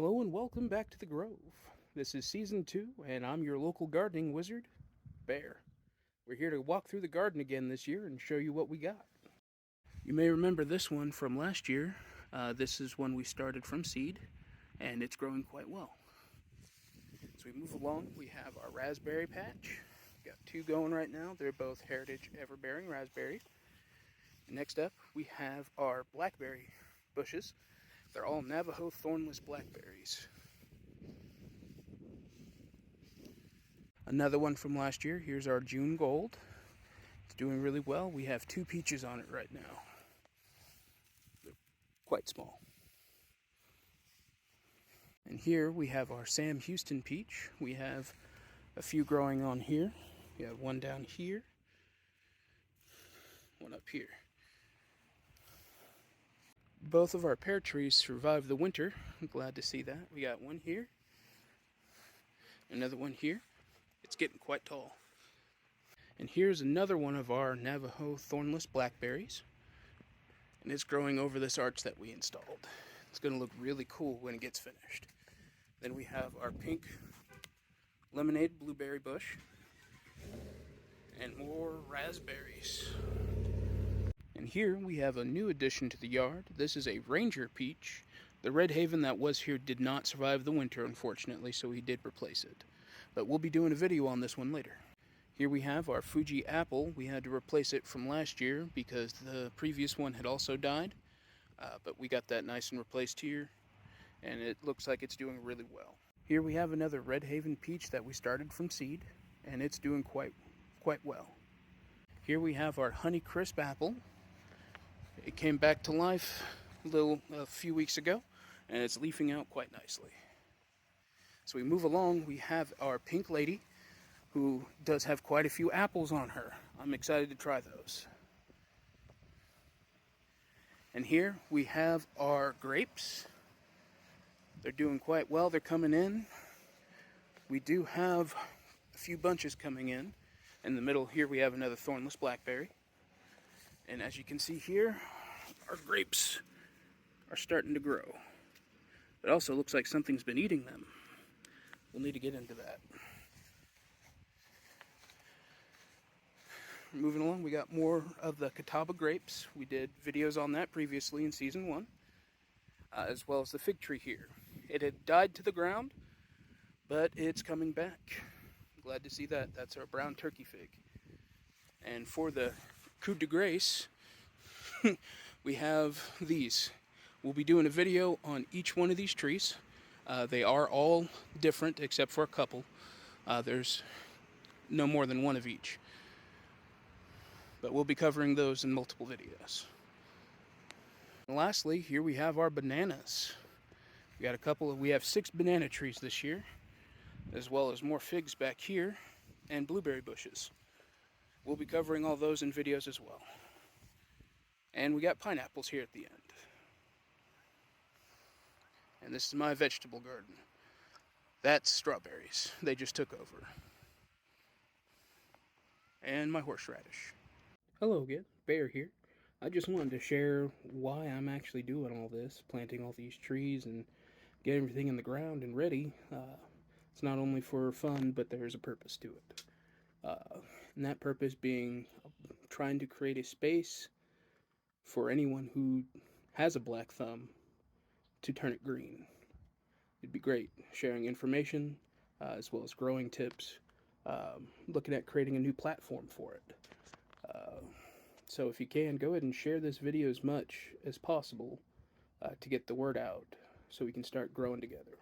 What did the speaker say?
Hello and welcome back to the Grove. This is Season 2, and I'm your local gardening wizard, Bear. We're here to walk through the garden again this year and show you what we got. You may remember this one from last year. This is one we started from seed, and it's growing quite well. As we move along, we have our raspberry patch. We've got two going right now. They're both Heritage Everbearing raspberries. Next up, we have our blackberry bushes. They're all Navajo thornless blackberries. Another one from last year, here's our June Gold. It's doing really well. We have two peaches on it right now. They're quite small. And here we have our Sam Houston peach. We have a few growing on here. We have one down here, one up here. Both of our pear trees survived the winter. I'm glad to see that. We got one here, another one here. It's getting quite tall. And here's another one of our Navajo thornless blackberries. And it's growing over this arch that we installed. It's going to look really cool when it gets finished. Then we have our pink lemonade blueberry bush. And more raspberries. And here we have a new addition to the yard. This is a Ranger peach. The Red Haven that was here did not survive the winter, unfortunately, so we did replace it. But we'll be doing a video on this one later. Here we have our Fuji apple. We had to replace it from last year because the previous one had also died. But we got that nice and replaced here, and it looks like it's doing really well. Here we have another Red Haven peach that we started from seed, and it's doing quite well. Here we have our Honeycrisp apple. It came back to life a few weeks ago, and it's leafing out quite nicely. So we move along, we have our Pink Lady, who does have quite a few apples on her. I'm excited to try those. And here we have our grapes. They're doing quite well. They're coming in. We do have a few bunches coming in. In the middle here we have another thornless blackberry. And as you can see here, our grapes are starting to grow. It also looks like something's been eating them. We'll need to get into that. Moving along, we got more of the Catawba grapes. We did videos on that previously in Season 1, as well as the fig tree here. It had died to the ground, but it's coming back. Glad to see that. That's our brown turkey fig. And for the coup de grace, we have these. We'll be doing a video on each one of these trees. They are all different except for a couple. There's no more than one of each. But we'll be covering those in multiple videos. And lastly, here we have our bananas. We have 6 banana trees this year, as well as more figs back here, and blueberry bushes. We'll be covering all those in videos as well. And we got pineapples here at the end. And this is my vegetable garden. That's strawberries. They just took over. And my horseradish. Hello again, Bear here. I just wanted to share why I'm actually doing all this, planting all these trees and getting everything in the ground and ready. It's not only for fun, but there's a purpose to it. And that purpose being trying to create a space for anyone who has a black thumb to turn it green. It'd be great sharing information as well as growing tips, looking at creating a new platform for it. So if you can, go ahead and share this video as much as possible to get the word out so we can start growing together.